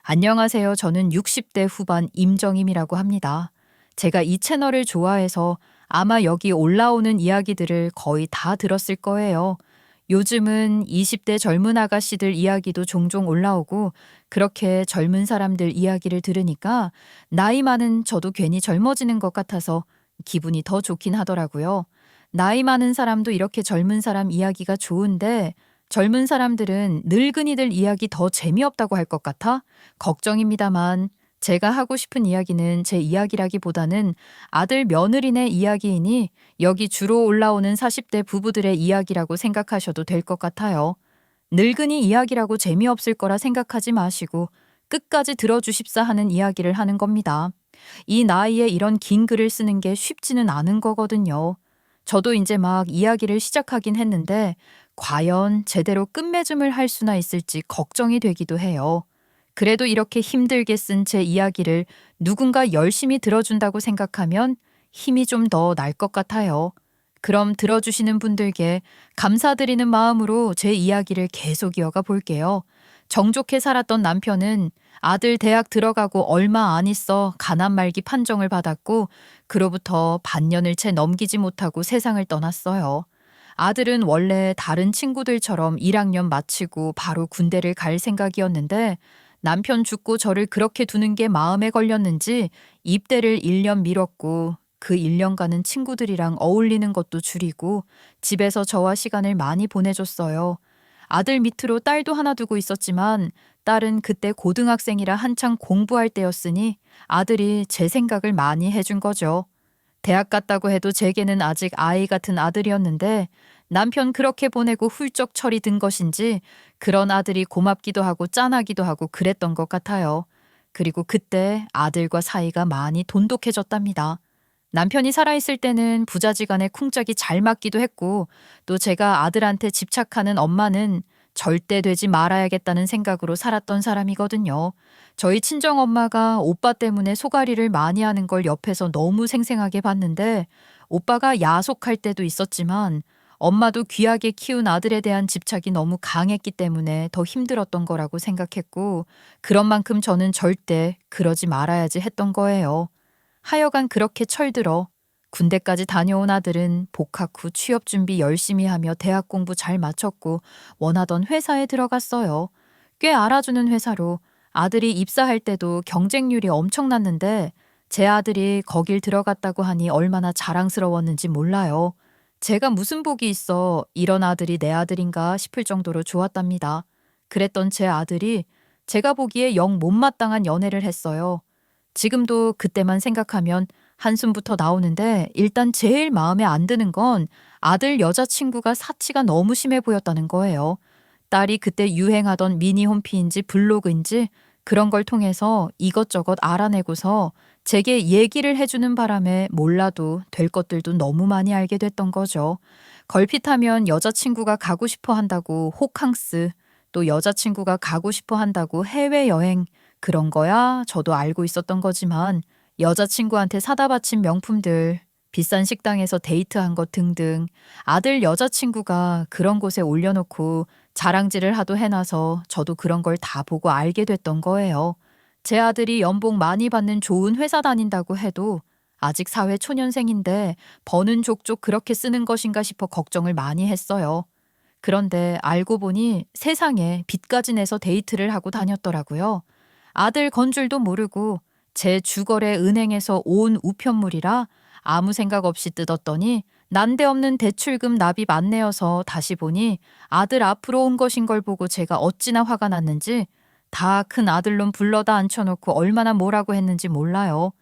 안녕하세요. 저는 60대 후반 임정임이라고 합니다. 제가 이 채널을 좋아해서 아마 여기 올라오는 이야기들을 거의 다 들었을 거예요. 요즘은 20대 젊은 아가씨들 이야기도 종종 올라오고 그렇게 젊은 사람들 이야기를 들으니까 나이 많은 저도 괜히 젊어지는 것 같아서 기분이 더 좋긴 하더라고요. 나이 많은 사람도 이렇게 젊은 사람 이야기가 좋은데 젊은 사람들은 늙은이들 이야기 더 재미없다고 할 것 같아 걱정입니다만 제가 하고 싶은 이야기는 제 이야기라기보다는 아들 며느리네 이야기이니 여기 주로 올라오는 40대 부부들의 이야기라고 생각하셔도 될 것 같아요. 늙은이 이야기라고 재미없을 거라 생각하지 마시고 끝까지 들어주십사 하는 이야기를 하는 겁니다. 이 나이에 이런 긴 글을 쓰는 게 쉽지는 않은 거거든요. 저도 이제 막 이야기를 시작하긴 했는데 과연 제대로 끝맺음을 할 수나 있을지 걱정이 되기도 해요. 그래도 이렇게 힘들게 쓴 제 이야기를 누군가 열심히 들어준다고 생각하면 힘이 좀 더 날 것 같아요. 그럼 들어주시는 분들께 감사드리는 마음으로 제 이야기를 계속 이어가 볼게요. 정좋게 살았던 남편은 아들 대학 들어가고 얼마 안 있어 가난 말기 판정을 받았고 그로부터 반년을 채 넘기지 못하고 세상을 떠났어요. 아들은 원래 다른 친구들처럼 1학년 마치고 바로 군대를 갈 생각이었는데 남편 죽고 저를 그렇게 두는 게 마음에 걸렸는지 입대를 1년 미뤘고 그 1년간은 친구들이랑 어울리는 것도 줄이고 집에서 저와 시간을 많이 보내줬어요. 아들 밑으로 딸도 하나 두고 있었지만 딸은 그때 고등학생이라 한창 공부할 때였으니 아들이 제 생각을 많이 해준 거죠. 대학 갔다고 해도 제게는 아직 아이 같은 아들이었는데 남편 그렇게 보내고 훌쩍 철이 든 것인지 그런 아들이 고맙기도 하고 짠하기도 하고 그랬던 것 같아요. 그리고 그때 아들과 사이가 많이 돈독해졌답니다. 남편이 살아있을 때는 부자지간에 쿵짝이 잘 맞기도 했고 또 제가 아들한테 집착하는 엄마는 절대 되지 말아야겠다는 생각으로 살았던 사람이거든요. 저희 친정엄마가 오빠 때문에 소가리를 많이 하는 걸 옆에서 너무 생생하게 봤는데 오빠가 야속할 때도 있었지만 엄마도 귀하게 키운 아들에 대한 집착이 너무 강했기 때문에 더 힘들었던 거라고 생각했고 그런 만큼 저는 절대 그러지 말아야지 했던 거예요. 하여간 그렇게 철들어 군대까지 다녀온 아들은 복학 후 취업 준비 열심히 하며 대학 공부 잘 마쳤고 원하던 회사에 들어갔어요. 꽤 알아주는 회사로 아들이 입사할 때도 경쟁률이 엄청났는데 제 아들이 거길 들어갔다고 하니 얼마나 자랑스러웠는지 몰라요. 제가 무슨 복이 있어 이런 아들이 내 아들인가 싶을 정도로 좋았답니다. 그랬던 제 아들이 제가 보기에 영 못마땅한 연애를 했어요. 지금도 그때만 생각하면 한숨부터 나오는데 일단 제일 마음에 안 드는 건 아들 여자친구가 사치가 너무 심해 보였다는 거예요. 딸이 그때 유행하던 미니 홈피인지 블로그인지 그런 걸 통해서 이것저것 알아내고서 제게 얘기를 해주는 바람에 몰라도 될 것들도 너무 많이 알게 됐던 거죠. 걸핏하면 여자친구가 가고 싶어 한다고 호캉스, 또 여자친구가 가고 싶어 한다고 해외여행, 그런 거야 저도 알고 있었던 거지만 여자친구한테 사다 바친 명품들, 비싼 식당에서 데이트한 것 등등 아들 여자친구가 그런 곳에 올려놓고 자랑질을 하도 해놔서 저도 그런 걸 다 보고 알게 됐던 거예요. 제 아들이 연봉 많이 받는 좋은 회사 다닌다고 해도 아직 사회 초년생인데 버는 족족 그렇게 쓰는 것인가 싶어 걱정을 많이 했어요. 그런데 알고 보니 세상에 빚까지 내서 데이트를 하고 다녔더라고요. 아들 건 줄도 모르고 제 주거래 은행에서 온 우편물이라 아무 생각 없이 뜯었더니 난데없는 대출금 납입 안내여서 다시 보니 아들 앞으로 온 것인 걸 보고 제가 어찌나 화가 났는지 다 큰 아들놈 불러다 앉혀놓고 얼마나 뭐라고 했는지 몰라요.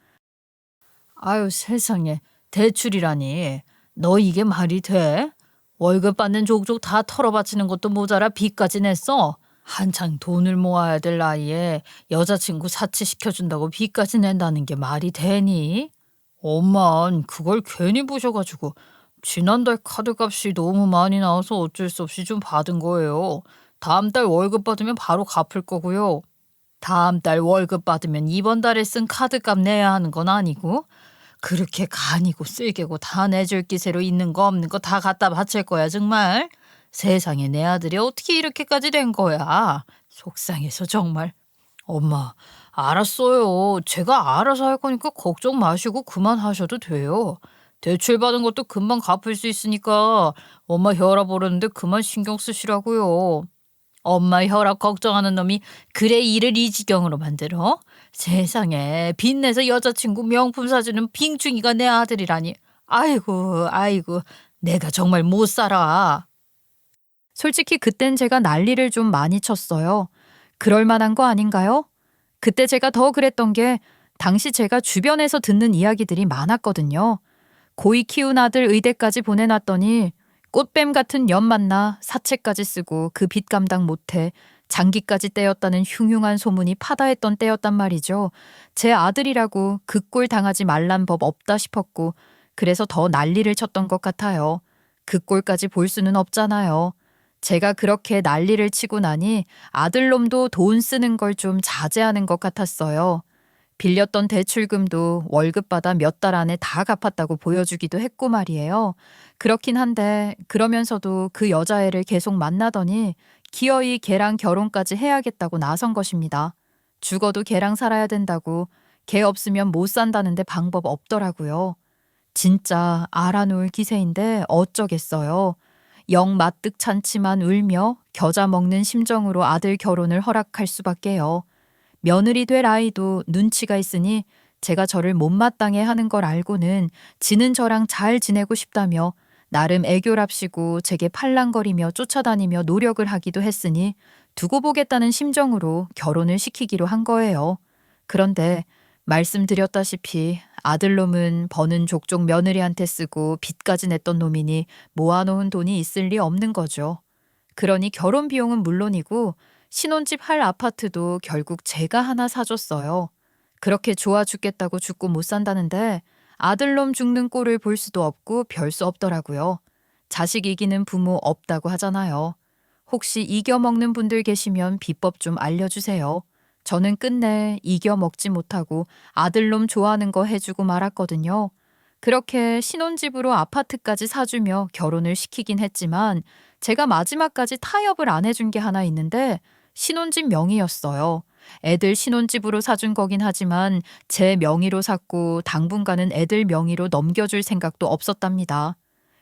아유, 세상에. 대출이라니. 너 이게 말이 돼? 월급 받는 족족 다 털어바치는 것도 모자라 빚까지 냈어. 한창 돈을 모아야 될 나이에 여자친구 사치시켜준다고 빚까지 낸다는 게 말이 되니? 엄만 그걸 괜히 부셔가지고 지난달 카드값이 너무 많이 나와서 어쩔 수 없이 좀 받은 거예요. 다음 달 월급 받으면 바로 갚을 거고요. 다음 달 월급 받으면 이번 달에 쓴 카드값 내야 하는 건 아니고 그렇게 간이고 쓸개고 다 내줄 기세로 있는 거 없는 거 다 갖다 바칠 거야 정말. 세상에 내 아들이 어떻게 이렇게까지 된 거야. 속상해서 정말. 엄마, 알았어요. 제가 알아서 할 거니까 걱정 마시고 그만하셔도 돼요. 대출 받은 것도 금방 갚을 수 있으니까 엄마 혈압 오르는데 그만 신경 쓰시라고요. 엄마 혈압 걱정하는 놈이 그래 일을 이 지경으로 만들어? 세상에 빚내서 여자친구 명품 사주는 빙충이가 내 아들이라니. 아이고 아이고 내가 정말 못 살아. 솔직히 그땐 제가 난리를 좀 많이 쳤어요. 그럴 만한 거 아닌가요? 그때 제가 더 그랬던 게 당시 제가 주변에서 듣는 이야기들이 많았거든요. 고이 키운 아들 의대까지 보내놨더니 꽃뱀 같은 년 만나 사채까지 쓰고 그 빚 감당 못해 장기까지 떼었다는 흉흉한 소문이 파다했던 때였단 말이죠. 제 아들이라고 그 꼴 당하지 말란 법 없다 싶었고 그래서 더 난리를 쳤던 것 같아요. 그 꼴까지 볼 수는 없잖아요. 제가 그렇게 난리를 치고 나니 아들놈도 돈 쓰는 걸 좀 자제하는 것 같았어요. 빌렸던 대출금도 월급 받아 몇 달 안에 다 갚았다고 보여주기도 했고 말이에요. 그렇긴 한데 그러면서도 그 여자애를 계속 만나더니 기어이 걔랑 결혼까지 해야겠다고 나선 것입니다. 죽어도 걔랑 살아야 된다고 걔 없으면 못 산다는데 방법 없더라고요. 진짜 알아놓을 기세인데 어쩌겠어요. 영 마뜩찮지만 울며 겨자 먹는 심정으로 아들 결혼을 허락할 수밖에요. 며느리 될 아이도 눈치가 있으니 제가 저를 못마땅해 하는 걸 알고는 지는 저랑 잘 지내고 싶다며 나름 애교랍시고 제게 팔랑거리며 쫓아다니며 노력을 하기도 했으니 두고 보겠다는 심정으로 결혼을 시키기로 한 거예요. 그런데 말씀드렸다시피 아들놈은 버는 족족 며느리한테 쓰고 빚까지 냈던 놈이니 모아놓은 돈이 있을 리 없는 거죠. 그러니 결혼 비용은 물론이고 신혼집 할 아파트도 결국 제가 하나 사줬어요. 그렇게 좋아 죽겠다고 죽고 못 산다는데 아들놈 죽는 꼴을 볼 수도 없고 별 수 없더라고요. 자식 이기는 부모 없다고 하잖아요. 혹시 이겨먹는 분들 계시면 비법 좀 알려주세요. 저는 끝내 이겨먹지 못하고 아들놈 좋아하는 거 해주고 말았거든요. 그렇게 신혼집으로 아파트까지 사주며 결혼을 시키긴 했지만 제가 마지막까지 타협을 안 해준 게 하나 있는데 신혼집 명의였어요. 애들 신혼집으로 사준 거긴 하지만 제 명의로 샀고 당분간은 애들 명의로 넘겨줄 생각도 없었답니다.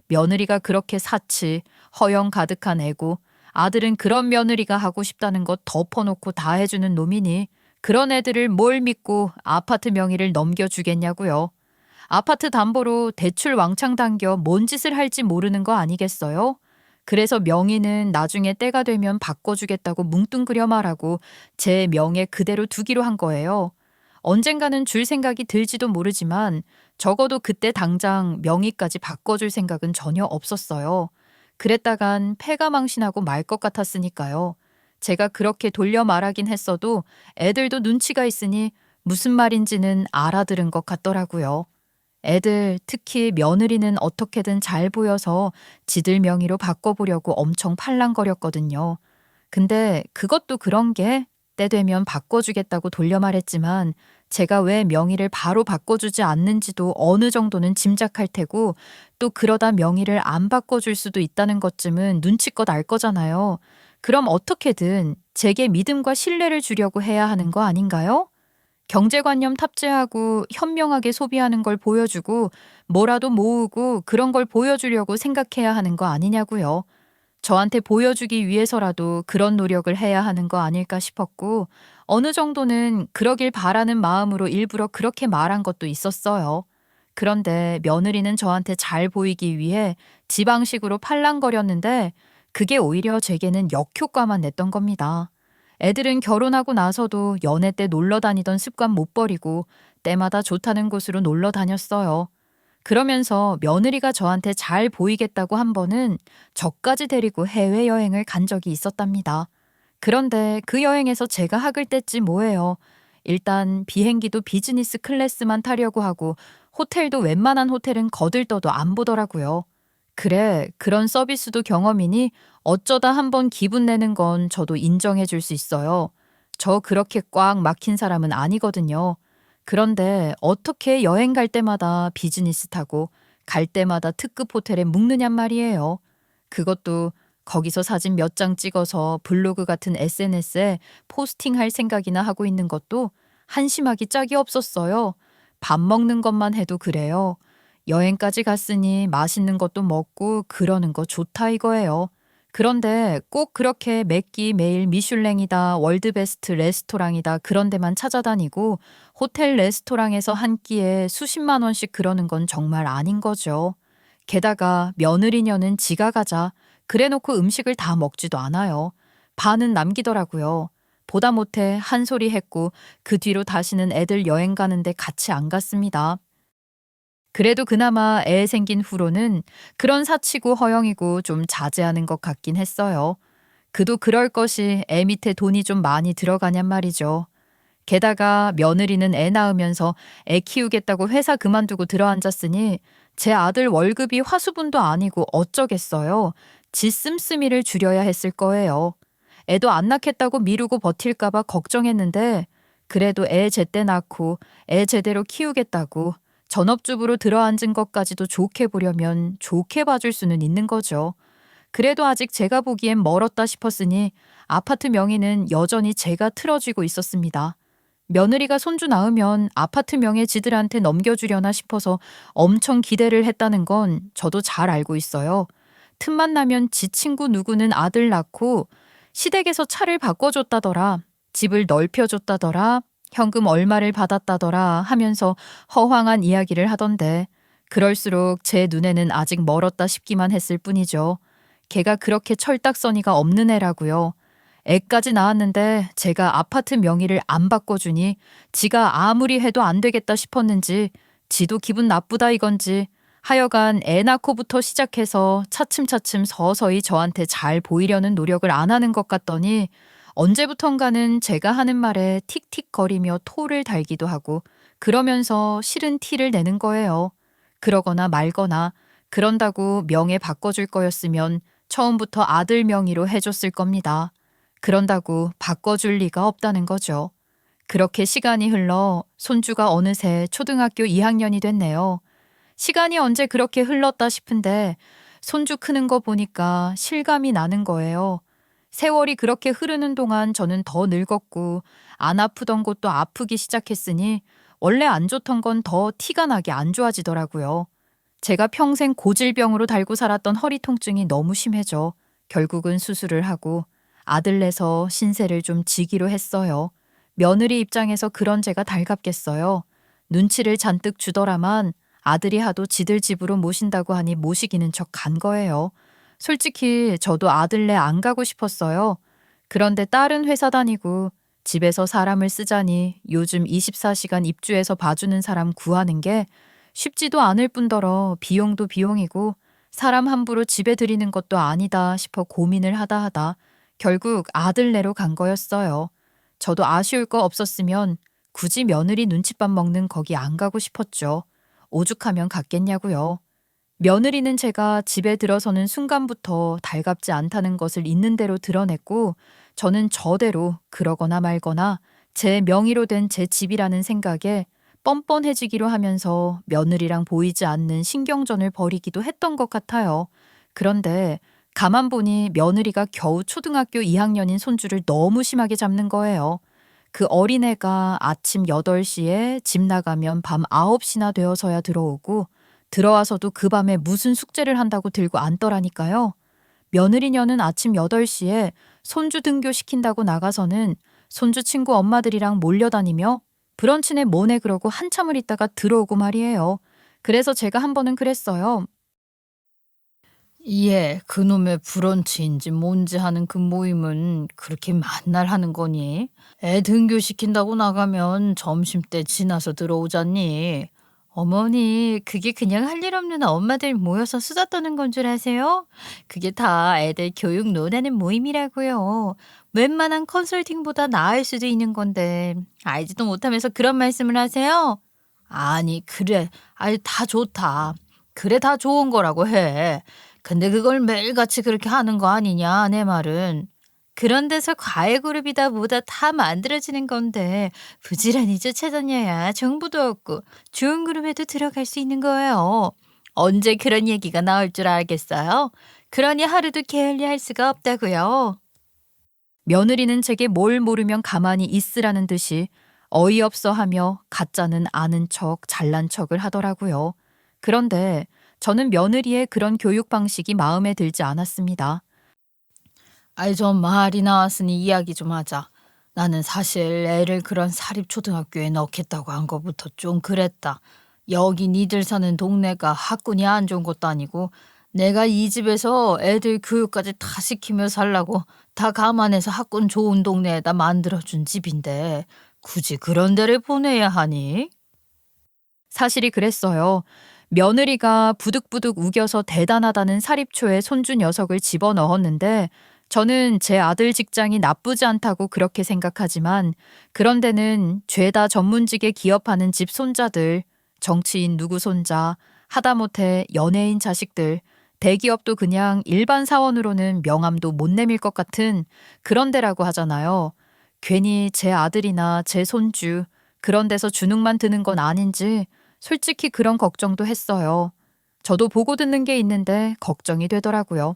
며느리가 그렇게 사치, 허영 가득한 애고 아들은 그런 며느리가 하고 싶다는 것 덮어놓고 다 해주는 놈이니 그런 애들을 뭘 믿고 아파트 명의를 넘겨주겠냐고요. 아파트 담보로 대출 왕창 당겨 뭔 짓을 할지 모르는 거 아니겠어요? 그래서 명의는 나중에 때가 되면 바꿔주겠다고 뭉뚱그려 말하고 제 명예 그대로 두기로 한 거예요. 언젠가는 줄 생각이 들지도 모르지만 적어도 그때 당장 명의까지 바꿔줄 생각은 전혀 없었어요. 그랬다간 패가 망신하고 말 것 같았으니까요. 제가 그렇게 돌려 말하긴 했어도 애들도 눈치가 있으니 무슨 말인지는 알아들은 것 같더라고요. 애들, 특히 며느리는 어떻게든 잘 보여서 지들 명의로 바꿔보려고 엄청 팔랑거렸거든요. 근데 그것도 그런 게 때 되면 바꿔주겠다고 돌려 말했지만 제가 왜 명의를 바로 바꿔주지 않는지도 어느 정도는 짐작할 테고 또 그러다 명의를 안 바꿔줄 수도 있다는 것쯤은 눈치껏 알 거잖아요. 그럼 어떻게든 제게 믿음과 신뢰를 주려고 해야 하는 거 아닌가요? 경제관념 탑재하고 현명하게 소비하는 걸 보여주고 뭐라도 모으고 그런 걸 보여주려고 생각해야 하는 거 아니냐고요. 저한테 보여주기 위해서라도 그런 노력을 해야 하는 거 아닐까 싶었고 어느 정도는 그러길 바라는 마음으로 일부러 그렇게 말한 것도 있었어요. 그런데 며느리는 저한테 잘 보이기 위해 지방식으로 팔랑거렸는데 그게 오히려 제게는 역효과만 냈던 겁니다. 애들은 결혼하고 나서도 연애 때 놀러 다니던 습관 못 버리고 때마다 좋다는 곳으로 놀러 다녔어요. 그러면서 며느리가 저한테 잘 보이겠다고 한 번은 저까지 데리고 해외여행을 간 적이 있었답니다. 그런데 그 여행에서 제가 학을 뗐지 뭐예요. 일단 비행기도 비즈니스 클래스만 타려고 하고 호텔도 웬만한 호텔은 거들떠도 안 보더라고요. 그래, 그런 서비스도 경험이니 어쩌다 한번 기분 내는 건 저도 인정해 줄 수 있어요. 저 그렇게 꽉 막힌 사람은 아니거든요. 그런데 어떻게 여행 갈 때마다 비즈니스 타고 갈 때마다 특급 호텔에 묵느냔 말이에요. 그것도 거기서 사진 몇 장 찍어서 블로그 같은 SNS에 포스팅할 생각이나 하고 있는 것도 한심하기 짝이 없었어요. 밥 먹는 것만 해도 그래요. 여행까지 갔으니 맛있는 것도 먹고 그러는 거 좋다 이거예요. 그런데 꼭 그렇게 매끼 매일 미슐랭이다, 월드베스트 레스토랑이다 그런 데만 찾아다니고 호텔 레스토랑에서 한 끼에 수십만 원씩 그러는 건 정말 아닌 거죠. 게다가 며느리녀는 지가 가자 그래놓고 음식을 다 먹지도 않아요. 반은 남기더라고요. 보다 못해 한 소리 했고 그 뒤로 다시는 애들 여행 가는데 같이 안 갔습니다. 그래도 그나마 애 생긴 후로는 그런 사치고 허영이고 좀 자제하는 것 같긴 했어요. 그도 그럴 것이 애 밑에 돈이 좀 많이 들어가냔 말이죠. 게다가 며느리는 애 낳으면서 애 키우겠다고 회사 그만두고 들어앉았으니 제 아들 월급이 화수분도 아니고 어쩌겠어요. 지 씀씀이를 줄여야 했을 거예요. 애도 안 낳겠다고 미루고 버틸까봐 걱정했는데 그래도 애 제때 낳고 애 제대로 키우겠다고 전업주부로 들어앉은 것까지도 좋게 보려면 좋게 봐줄 수는 있는 거죠. 그래도 아직 제가 보기엔 멀었다 싶었으니 아파트 명의는 여전히 제가 틀어쥐고 있었습니다. 며느리가 손주 낳으면 아파트 명의 지들한테 넘겨주려나 싶어서 엄청 기대를 했다는 건 저도 잘 알고 있어요. 틈만 나면 지 친구 누구는 아들 낳고 시댁에서 차를 바꿔줬다더라, 집을 넓혀줬다더라, 현금 얼마를 받았다더라 하면서 허황한 이야기를 하던데 그럴수록 제 눈에는 아직 멀었다 싶기만 했을 뿐이죠. 걔가 그렇게 철딱서니가 없는 애라고요. 애까지 낳았는데 제가 아파트 명의를 안 바꿔주니 지가 아무리 해도 안 되겠다 싶었는지 지도 기분 나쁘다 이건지 하여간 애 낳고부터 시작해서 차츰차츰 서서히 저한테 잘 보이려는 노력을 안 하는 것 같더니 언제부턴가는 제가 하는 말에 틱틱거리며 토를 달기도 하고 그러면서 싫은 티를 내는 거예요. 그러거나 말거나 그런다고 명예 바꿔줄 거였으면 처음부터 아들 명의로 해줬을 겁니다. 그런다고 바꿔줄 리가 없다는 거죠. 그렇게 시간이 흘러 손주가 어느새 초등학교 2학년이 됐네요. 시간이 언제 그렇게 흘렀다 싶은데 손주 크는 거 보니까 실감이 나는 거예요. 세월이 그렇게 흐르는 동안 저는 더 늙었고 안 아프던 곳도 아프기 시작했으니 원래 안 좋던 건 더 티가 나게 안 좋아지더라고요. 제가 평생 고질병으로 달고 살았던 허리 통증이 너무 심해져 결국은 수술을 하고 아들 내서 신세를 좀 지기로 했어요. 며느리 입장에서 그런 제가 달갑겠어요. 눈치를 잔뜩 주더라만 아들이 하도 지들 집으로 모신다고 하니 모시기는 척 간 거예요. 솔직히 저도 아들네 안 가고 싶었어요. 그런데 딸은 회사 다니고 집에서 사람을 쓰자니 요즘 24시간 입주해서 봐주는 사람 구하는 게 쉽지도 않을 뿐더러 비용도 비용이고 사람 함부로 집에 들이는 것도 아니다 싶어 고민을 하다 결국 아들네로 간 거였어요. 저도 아쉬울 거 없었으면 굳이 며느리 눈칫밥 먹는 거기 안 가고 싶었죠. 오죽하면 갔겠냐고요. 며느리는 제가 집에 들어서는 순간부터 달갑지 않다는 것을 있는 대로 드러냈고 저는 저대로 그러거나 말거나 제 명의로 된 제 집이라는 생각에 뻔뻔해지기로 하면서 며느리랑 보이지 않는 신경전을 벌이기도 했던 것 같아요. 그런데 가만 보니 며느리가 겨우 초등학교 2학년인 손주를 너무 심하게 잡는 거예요. 그 어린애가 아침 8시에 집 나가면 밤 9시나 되어서야 들어오고 들어와서도 그 밤에 무슨 숙제를 한다고 들고 앉더라니까요. 며느리녀는 아침 8시에 손주 등교시킨다고 나가서는 손주 친구 엄마들이랑 몰려다니며 브런치네 뭐네 그러고 한참을 있다가 들어오고 말이에요. 그래서 제가 한 번은 그랬어요. 예, 그놈의 브런치인지 뭔지 하는 그 모임은 그렇게 만날 하는 거니? 애 등교시킨다고 나가면 점심때 지나서 들어오잖니? 어머니, 그게 그냥 할 일 없는 엄마들 모여서 수다 떠는 건 줄 아세요? 그게 다 애들 교육 논하는 모임이라고요. 웬만한 컨설팅보다 나을 수도 있는 건데 알지도 못하면서 그런 말씀을 하세요? 아니, 그래. 아니, 다 좋다. 그래, 다 좋은 거라고 해. 근데 그걸 매일같이 그렇게 하는 거 아니냐, 내 말은. 그런 데서 과외그룹이다 뭐다 다 만들어지는 건데 부지런히 쫓아다녀야 정보도 얻고 좋은 그룹에도 들어갈 수 있는 거예요. 언제 그런 얘기가 나올 줄 알겠어요? 그러니 하루도 게을리할 수가 없다고요. 며느리는 제게 뭘 모르면 가만히 있으라는 듯이 어이없어 하며 가짜는 아는 척, 잘난 척을 하더라고요. 그런데 저는 며느리의 그런 교육 방식이 마음에 들지 않았습니다. 아이 좀 말이 나왔으니 이야기 좀 하자. 나는 사실 애를 그런 사립초등학교에 넣겠다고 한 거부터 좀 그랬다. 여기 니들 사는 동네가 학군이 안 좋은 것도 아니고 내가 이 집에서 애들 교육까지 다 시키며 살라고 다 감안해서 학군 좋은 동네에다 만들어준 집인데 굳이 그런 데를 보내야 하니? 사실이 그랬어요. 며느리가 부득부득 우겨서 대단하다는 사립초에 손주 녀석을 집어넣었는데 저는 제 아들 직장이 나쁘지 않다고 그렇게 생각하지만 그런 데는 죄다 전문직에 기업하는 집 손자들, 정치인 누구 손자, 하다못해 연예인 자식들, 대기업도 그냥 일반 사원으로는 명함도 못 내밀 것 같은 그런 데라고 하잖아요. 괜히 제 아들이나 제 손주 그런 데서 주눅만 드는 건 아닌지 솔직히 그런 걱정도 했어요. 저도 보고 듣는 게 있는데 걱정이 되더라고요.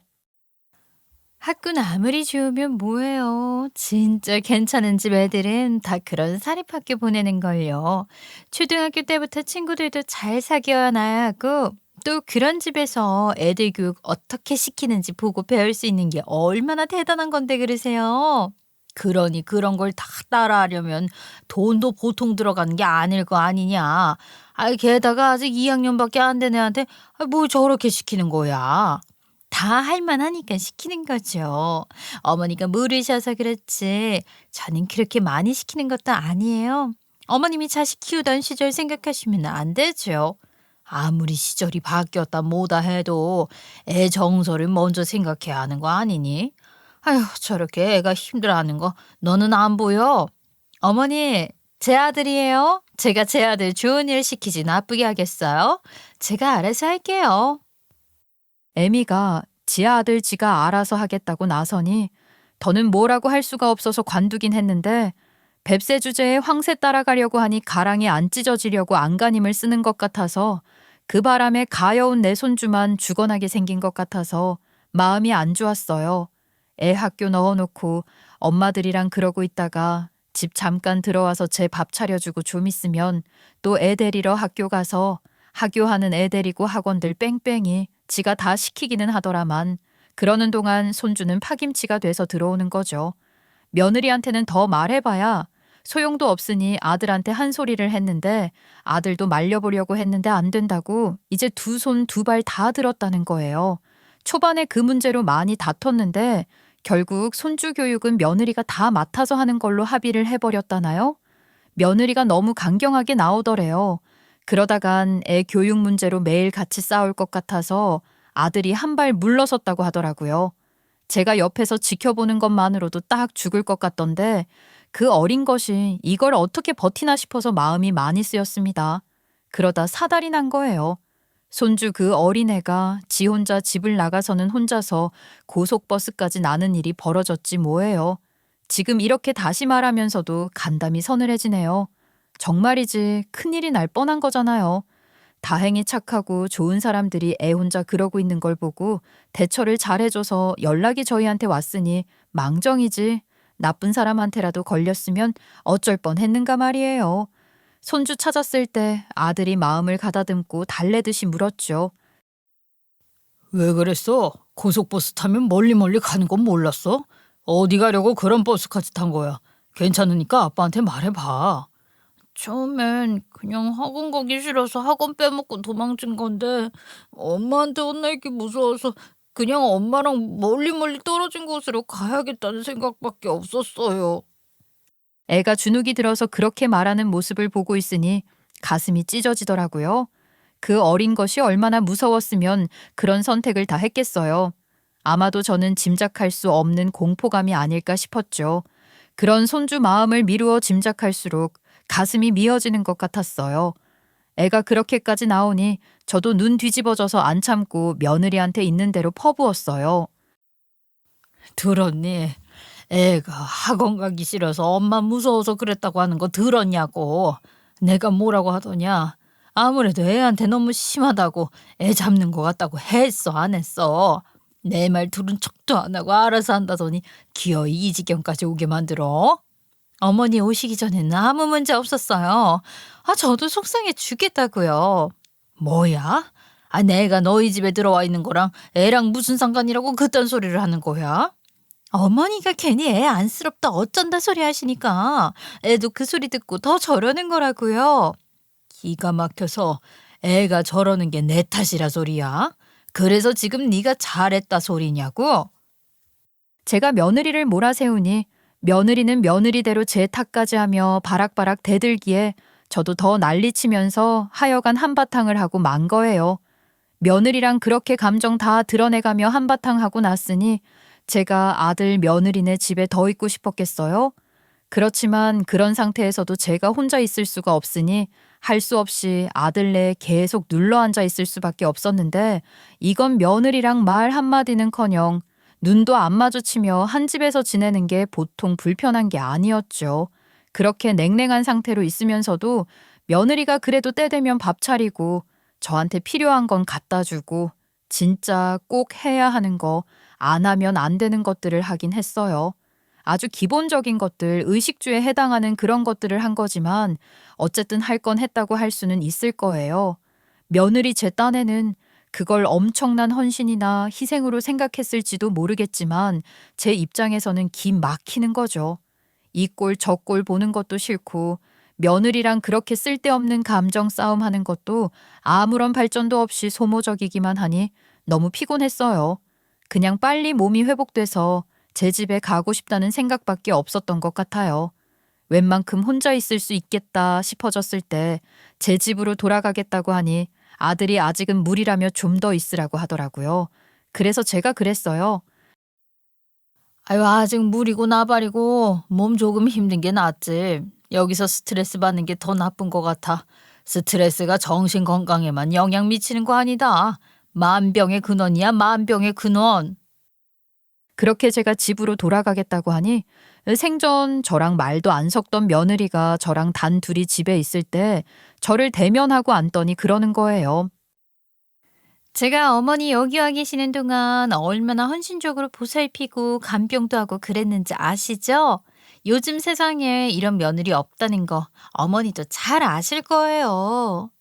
학군 아무리 좋으면 뭐해요. 진짜 괜찮은 집 애들은 다 그런 사립학교 보내는 걸요. 초등학교 때부터 친구들도 잘 사귀어 놔야 하고 또 그런 집에서 애들 교육 어떻게 시키는지 보고 배울 수 있는 게 얼마나 대단한 건데 그러세요. 그러니 그런 걸 다 따라하려면 돈도 보통 들어가는 게 아닐 거 아니냐. 게다가 아직 2학년밖에 안 된 애한테 뭐 저렇게 시키는 거야. 다 할 만하니까 시키는 거죠. 어머니가 모르셔서 그렇지. 저는 그렇게 많이 시키는 것도 아니에요. 어머님이 자식 키우던 시절 생각하시면 안 되죠. 아무리 시절이 바뀌었다 뭐다 해도 애 정서를 먼저 생각해야 하는 거 아니니? 아휴, 저렇게 애가 힘들어하는 거 너는 안 보여? 어머니, 제 아들이에요. 제가 제 아들 좋은 일 시키지 나쁘게 하겠어요? 제가 알아서 할게요. 애미가 지 아들 지가 알아서 하겠다고 나서니 더는 뭐라고 할 수가 없어서 관두긴 했는데 뱁새 주제에 황새 따라가려고 하니 가랑이 안 찢어지려고 안간힘을 쓰는 것 같아서 그 바람에 가여운 내 손주만 죽어나게 생긴 것 같아서 마음이 안 좋았어요. 애 학교 넣어놓고 엄마들이랑 그러고 있다가 집 잠깐 들어와서 제 밥 차려주고 좀 있으면 또 애 데리러 학교 가서 하교하는 애 데리고 학원들 뺑뺑이 지가 다 시키기는 하더라만 그러는 동안 손주는 파김치가 돼서 들어오는 거죠. 며느리한테는 더 말해봐야 소용도 없으니 아들한테 한 소리를 했는데 아들도 말려보려고 했는데 안 된다고 이제 두 손 두 발 다 들었다는 거예요. 초반에 그 문제로 많이 다퉜는데 결국 손주 교육은 며느리가 다 맡아서 하는 걸로 합의를 해버렸다나요? 며느리가 너무 강경하게 나오더래요. 그러다간 애 교육 문제로 매일 같이 싸울 것 같아서 아들이 한 발 물러섰다고 하더라고요. 제가 옆에서 지켜보는 것만으로도 딱 죽을 것 같던데 그 어린 것이 이걸 어떻게 버티나 싶어서 마음이 많이 쓰였습니다. 그러다 사달이 난 거예요. 손주 그 어린애가 지 혼자 집을 나가서는 혼자서 고속버스까지 나는 일이 벌어졌지 뭐예요. 지금 이렇게 다시 말하면서도 간담이 서늘해지네요. 정말이지 큰일이 날 뻔한 거잖아요. 다행히 착하고 좋은 사람들이 애 혼자 그러고 있는 걸 보고 대처를 잘해줘서 연락이 저희한테 왔으니 망정이지. 나쁜 사람한테라도 걸렸으면 어쩔 뻔했는가 말이에요. 손주 찾았을 때 아들이 마음을 가다듬고 달래듯이 물었죠. 왜 그랬어? 고속버스 타면 멀리 가는 건 몰랐어? 어디 가려고 그런 버스까지 탄 거야? 괜찮으니까 아빠한테 말해봐. 처음엔 그냥 학원 가기 싫어서 학원 빼먹고 도망친 건데 엄마한테 혼날기 무서워서 그냥 엄마랑 멀리 떨어진 곳으로 가야겠다는 생각밖에 없었어요. 애가 주눅이 들어서 그렇게 말하는 모습을 보고 있으니 가슴이 찢어지더라고요. 그 어린 것이 얼마나 무서웠으면 그런 선택을 다 했겠어요. 아마도 저는 짐작할 수 없는 공포감이 아닐까 싶었죠. 그런 손주 마음을 미루어 짐작할수록 가슴이 미어지는 것 같았어요. 애가 그렇게까지 나오니 저도 눈 뒤집어져서 안 참고 며느리한테 있는 대로 퍼부었어요. 들었니? 애가 학원 가기 싫어서 엄마 무서워서 그랬다고 하는 거 들었냐고. 내가 뭐라고 하더냐? 아무래도 애한테 너무 심하다고 애 잡는 것 같다고 했어 안 했어? 내 말 들은 척도 안 하고 알아서 한다더니 기어이 이 지경까지 오게 만들어? 어머니 오시기 전에는 아무 문제 없었어요. 저도 속상해 죽겠다고요. 뭐야? 내가 너희 집에 들어와 있는 거랑 애랑 무슨 상관이라고 그딴 소리를 하는 거야? 어머니가 괜히 애 안쓰럽다 어쩐다 소리 하시니까 애도 그 소리 듣고 더 저러는 거라고요. 기가 막혀서 애가 저러는 게 내 탓이라 소리야? 그래서 지금 네가 잘했다 소리냐고? 제가 며느리를 몰아세우니 며느리는 며느리대로 제 탓까지 하며 바락바락 대들기에 저도 더 난리치면서 하여간 한바탕을 하고 만 거예요. 며느리랑 그렇게 감정 다 드러내가며 한바탕 하고 났으니 제가 아들 며느리네 집에 더 있고 싶었겠어요? 그렇지만 그런 상태에서도 제가 혼자 있을 수가 없으니 할 수 없이 아들네에 계속 눌러앉아 있을 수밖에 없었는데 이건 며느리랑 말 한마디는커녕 눈도 안 마주치며 한 집에서 지내는 게 보통 불편한 게 아니었죠. 그렇게 냉랭한 상태로 있으면서도 며느리가 그래도 때 되면 밥 차리고 저한테 필요한 건 갖다 주고 진짜 꼭 해야 하는 거, 안 하면 안 되는 것들을 하긴 했어요. 아주 기본적인 것들, 의식주에 해당하는 그런 것들을 한 거지만 어쨌든 할 건 했다고 할 수는 있을 거예요. 며느리 제 딴에는 그걸 엄청난 헌신이나 희생으로 생각했을지도 모르겠지만 제 입장에서는 기 막히는 거죠. 이 꼴 저 꼴 보는 것도 싫고 며느리랑 그렇게 쓸데없는 감정 싸움하는 것도 아무런 발전도 없이 소모적이기만 하니 너무 피곤했어요. 그냥 빨리 몸이 회복돼서 제 집에 가고 싶다는 생각밖에 없었던 것 같아요. 웬만큼 혼자 있을 수 있겠다 싶어졌을 때 제 집으로 돌아가겠다고 하니 아들이 아직은 무리라며 좀 더 있으라고 하더라고요. 그래서 제가 그랬어요. 아유 아직 무리고 나발이고 몸 조금 힘든 게 낫지. 여기서 스트레스 받는 게 더 나쁜 것 같아. 스트레스가 정신 건강에만 영향 미치는 거 아니다. 만병의 근원이야 만병의 근원. 그렇게 제가 집으로 돌아가겠다고 하니 생전 저랑 말도 안 섞던 며느리가 저랑 단 둘이 집에 있을 때 저를 대면하고 앉더니 그러는 거예요. 제가 어머니 여기 와 계시는 동안 얼마나 헌신적으로 보살피고 간병도 하고 그랬는지 아시죠? 요즘 세상에 이런 며느리 없다는 거 어머니도 잘 아실 거예요.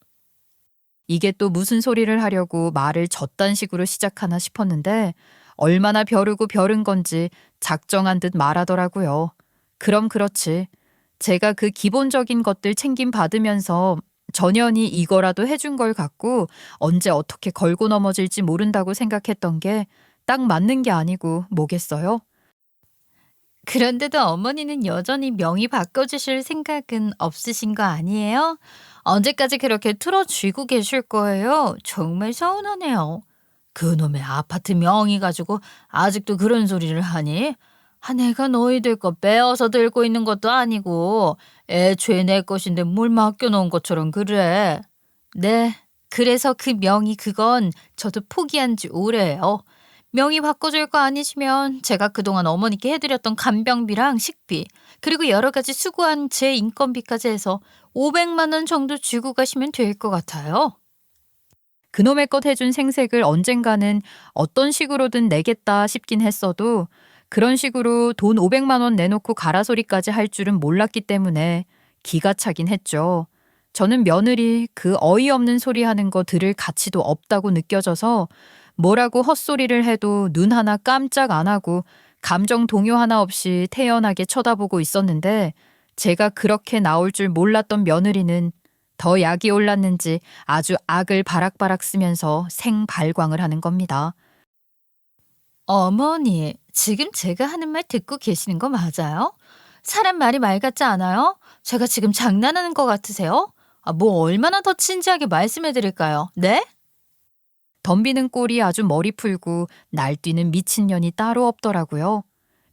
이게 또 무슨 소리를 하려고 말을 저딴 식으로 시작하나 싶었는데 얼마나 벼르고 벼른 건지 작정한 듯 말하더라고요. 그럼 그렇지. 제가 그 기본적인 것들 챙김 받으면서 전현이 이거라도 해준 걸 갖고 언제 어떻게 걸고 넘어질지 모른다고 생각했던 게 딱 맞는 게 아니고 뭐겠어요? 그런데도 어머니는 여전히 명의 바꿔주실 생각은 없으신 거 아니에요? 언제까지 그렇게 틀어쥐고 계실 거예요? 정말 서운하네요. 그놈의 아파트 명의 가지고 아직도 그런 소리를 하니? 내가 너희들 거 빼어서 들고 있는 것도 아니고 애초에 내 것인데 뭘 맡겨놓은 것처럼 그래. 네, 그래서 그 명의 그건 저도 포기한 지 오래예요. 명의 바꿔줄 거 아니시면 제가 그동안 어머니께 해드렸던 간병비랑 식비 그리고 여러 가지 수고한 제 인건비까지 해서 500만 원 정도 주고 가시면 될 것 같아요. 그놈의 것 해준 생색을 언젠가는 어떤 식으로든 내겠다 싶긴 했어도 그런 식으로 돈 500만 원 내놓고 가라 소리까지 할 줄은 몰랐기 때문에 기가 차긴 했죠. 저는 며느리 그 어이없는 소리 하는 거 들을 가치도 없다고 느껴져서 뭐라고 헛소리를 해도 눈 하나 깜짝 안 하고 감정 동요 하나 없이 태연하게 쳐다보고 있었는데 제가 그렇게 나올 줄 몰랐던 며느리는 더 약이 올랐는지 아주 악을 바락바락 쓰면서 생발광을 하는 겁니다. 어머니, 지금 제가 하는 말 듣고 계시는 거 맞아요? 사람 말이 말 같지 않아요? 제가 지금 장난하는 것 같으세요? 뭐 얼마나 더 진지하게 말씀해 드릴까요? 네? 덤비는 꼴이 아주 머리 풀고 날뛰는 미친년이 따로 없더라고요.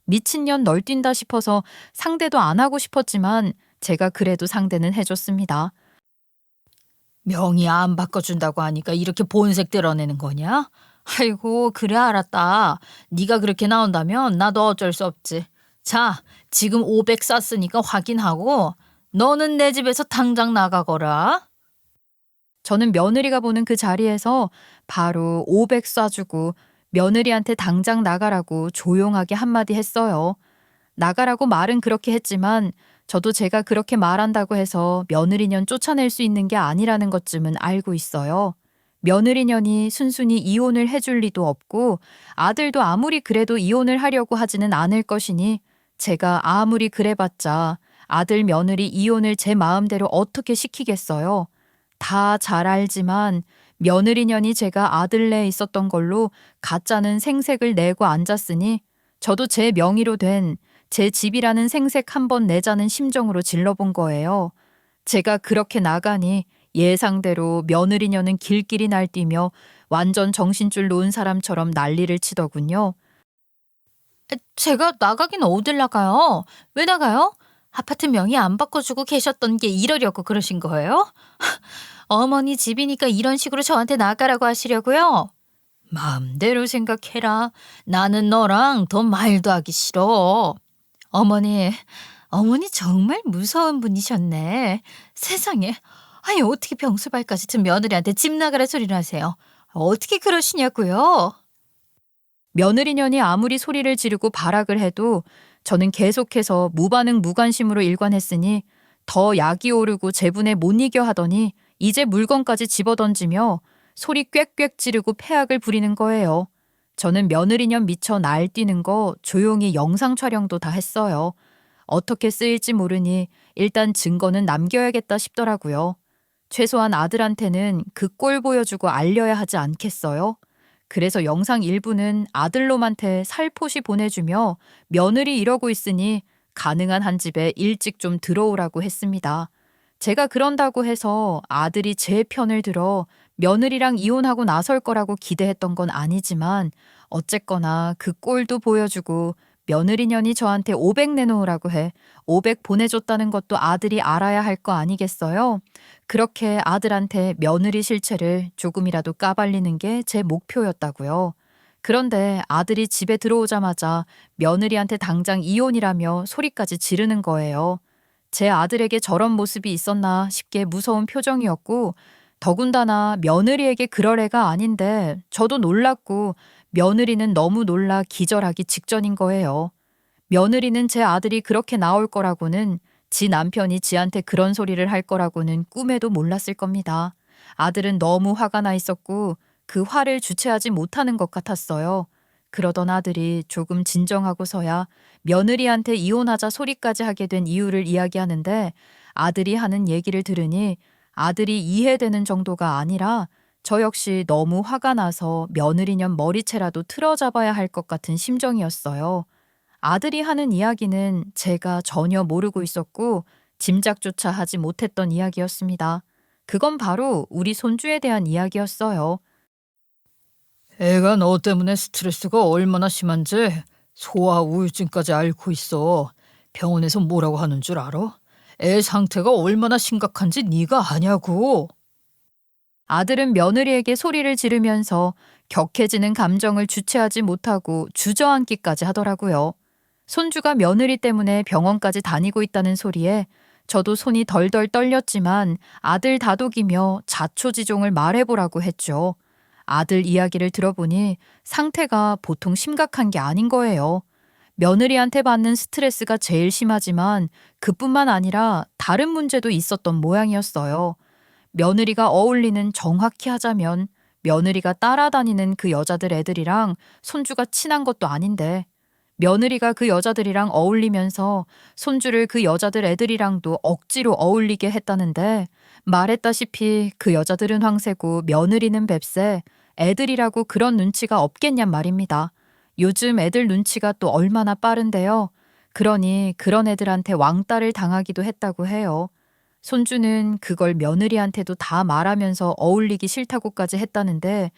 미친년 널뛴다 싶어서 상대도 안 하고 싶었지만 제가 그래도 상대는 해줬습니다. 명의 안 바꿔준다고 하니까 이렇게 본색 드러내는 거냐? 아이고 그래 알았다. 네가 그렇게 나온다면 나도 어쩔 수 없지. 자, 지금 500 쌌으니까 확인하고 너는 내 집에서 당장 나가거라. 저는 며느리가 보는 그 자리에서 바로 500 쏴주고 며느리한테 당장 나가라고 조용하게 한마디 했어요. 나가라고 말은 그렇게 했지만 저도 제가 그렇게 말한다고 해서 며느리년 쫓아낼 수 있는 게 아니라는 것쯤은 알고 있어요. 며느리년이 순순히 이혼을 해줄 리도 없고 아들도 아무리 그래도 이혼을 하려고 하지는 않을 것이니 제가 아무리 그래봤자 아들 며느리 이혼을 제 마음대로 어떻게 시키겠어요. 다 잘 알지만 며느리년이 제가 아들네에 있었던 걸로 가짜는 생색을 내고 앉았으니 저도 제 명의로 된 제 집이라는 생색 한번 내자는 심정으로 질러본 거예요. 제가 그렇게 나가니 예상대로 며느리녀는 길길이 날뛰며 완전 정신줄 놓은 사람처럼 난리를 치더군요. 제가 나가긴 어딜 나가요? 왜 나가요? 아파트 명의 안 바꿔주고 계셨던 게 이러려고 그러신 거예요? 어머니 집이니까 이런 식으로 저한테 나가라고 하시려고요? 마음대로 생각해라. 나는 너랑 더 말도 하기 싫어. 어머니 정말 무서운 분이셨네. 세상에. 아니 어떻게 병수발까지 든 며느리한테 집 나가라 소리를 하세요. 어떻게 그러시냐고요? 며느리년이 아무리 소리를 지르고 발악을 해도 저는 계속해서 무반응 무관심으로 일관했으니 더 약이 오르고 제분에 못 이겨 하더니 이제 물건까지 집어던지며 소리 꽥꽥 지르고 패악을 부리는 거예요. 저는 며느리년 미쳐 날뛰는 거 조용히 영상 촬영도 다 했어요. 어떻게 쓰일지 모르니 일단 증거는 남겨야겠다 싶더라고요. 최소한 아들한테는 그 꼴 보여주고 알려야 하지 않겠어요? 그래서 영상 일부는 아들놈한테 살포시 보내주며 며느리 이러고 있으니 가능한 한 집에 일찍 좀 들어오라고 했습니다. 제가 그런다고 해서 아들이 제 편을 들어 며느리랑 이혼하고 나설 거라고 기대했던 건 아니지만 어쨌거나 그 꼴도 보여주고 며느리년이 저한테 500 내놓으라고 해 500 보내줬다는 것도 아들이 알아야 할 거 아니겠어요? 그렇게 아들한테 며느리 실체를 조금이라도 까발리는 게 제 목표였다고요. 그런데 아들이 집에 들어오자마자 며느리한테 당장 이혼이라며 소리까지 지르는 거예요. 제 아들에게 저런 모습이 있었나 싶게 무서운 표정이었고 더군다나 며느리에게 그럴 애가 아닌데 저도 놀랐고 며느리는 너무 놀라 기절하기 직전인 거예요. 며느리는 제 아들이 그렇게 나올 거라고는 지 남편이 지한테 그런 소리를 할 거라고는 꿈에도 몰랐을 겁니다. 아들은 너무 화가 나 있었고 그 화를 주체하지 못하는 것 같았어요. 그러던 아들이 조금 진정하고서야 며느리한테 이혼하자 소리까지 하게 된 이유를 이야기하는데 아들이 하는 얘기를 들으니 아들이 이해되는 정도가 아니라 저 역시 너무 화가 나서 며느리년 머리채라도 틀어잡아야 할 것 같은 심정이었어요. 아들이 하는 이야기는 제가 전혀 모르고 있었고 짐작조차 하지 못했던 이야기였습니다. 그건 바로 우리 손주에 대한 이야기였어요. 애가 너 때문에 스트레스가 얼마나 심한지 소아 우울증까지 앓고 있어. 병원에서 뭐라고 하는 줄 알아? 애 상태가 얼마나 심각한지 네가 아냐고. 아들은 며느리에게 소리를 지르면서 격해지는 감정을 주체하지 못하고 주저앉기까지 하더라고요. 손주가 며느리 때문에 병원까지 다니고 있다는 소리에 저도 손이 덜덜 떨렸지만 아들 다독이며 자초지종을 말해보라고 했죠. 아들 이야기를 들어보니 상태가 보통 심각한 게 아닌 거예요. 며느리한테 받는 스트레스가 제일 심하지만 그뿐만 아니라 다른 문제도 있었던 모양이었어요. 며느리가 어울리는 정확히 하자면 며느리가 따라다니는 그 여자들 애들이랑 손주가 친한 것도 아닌데 며느리가 그 여자들이랑 어울리면서 손주를 그 여자들 애들이랑도 억지로 어울리게 했다는데 말했다시피 그 여자들은 황새고 며느리는 뱁새 애들이라고 그런 눈치가 없겠냔 말입니다. 요즘 애들 눈치가 또 얼마나 빠른데요. 그러니 그런 애들한테 왕따를 당하기도 했다고 해요. 손주는 그걸 며느리한테도 다 말하면서 어울리기 싫다고까지 했다는데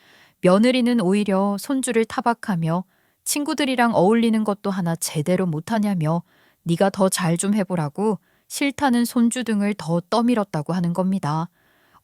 며느리는 오히려 손주를 타박하며 친구들이랑 어울리는 것도 하나 제대로 못하냐며 네가 더 잘 좀 해보라고 싫다는 손주 등을 더 떠밀었다고 하는 겁니다.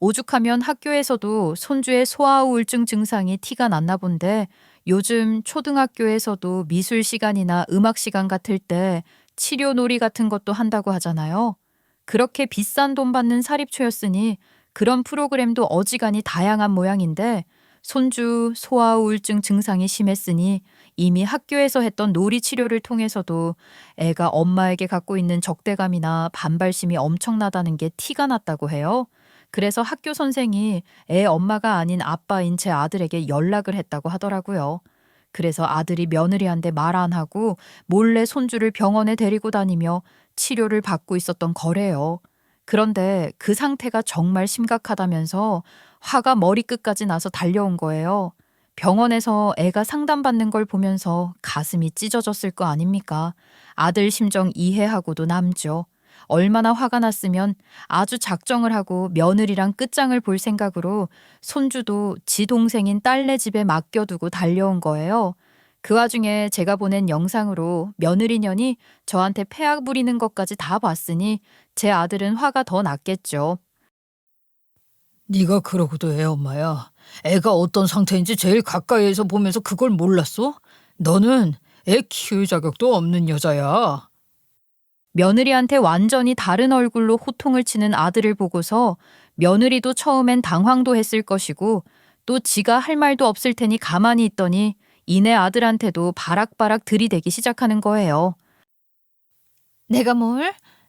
오죽하면 학교에서도 손주의 소아우울증 증상이 티가 났나 본데 요즘 초등학교에서도 미술 시간이나 음악 시간 같을 때 치료놀이 같은 것도 한다고 하잖아요. 그렇게 비싼 돈 받는 사립초였으니 그런 프로그램도 어지간히 다양한 모양인데 손주 소아 우울증 증상이 심했으니 이미 학교에서 했던 놀이 치료를 통해서도 애가 엄마에게 갖고 있는 적대감이나 반발심이 엄청나다는 게 티가 났다고 해요. 그래서 학교 선생이 애 엄마가 아닌 아빠인 제 아들에게 연락을 했다고 하더라고요. 그래서 아들이 며느리한테 말 안 하고 몰래 손주를 병원에 데리고 다니며 치료를 받고 있었던 거래요. 그런데 그 상태가 정말 심각하다면서 화가 머리끝까지 나서 달려온 거예요. 병원에서 애가 상담받는 걸 보면서 가슴이 찢어졌을 거 아닙니까? 아들 심정 이해하고도 남죠. 얼마나 화가 났으면 아주 작정을 하고 며느리랑 끝장을 볼 생각으로 손주도 지 동생인 딸네 집에 맡겨두고 달려온 거예요. 그 와중에 제가 보낸 영상으로 며느리년이 저한테 폐악 부리는 것까지 다 봤으니 제 아들은 화가 더 났겠죠. 네가 그러고도 애 엄마야. 애가 어떤 상태인지 제일 가까이에서 보면서 그걸 몰랐어? 너는 애 키울 자격도 없는 여자야. 며느리한테 완전히 다른 얼굴로 호통을 치는 아들을 보고서 며느리도 처음엔 당황도 했을 것이고 또 지가 할 말도 없을 테니 가만히 있더니 이내 아들한테도 바락바락 들이대기 시작하는 거예요.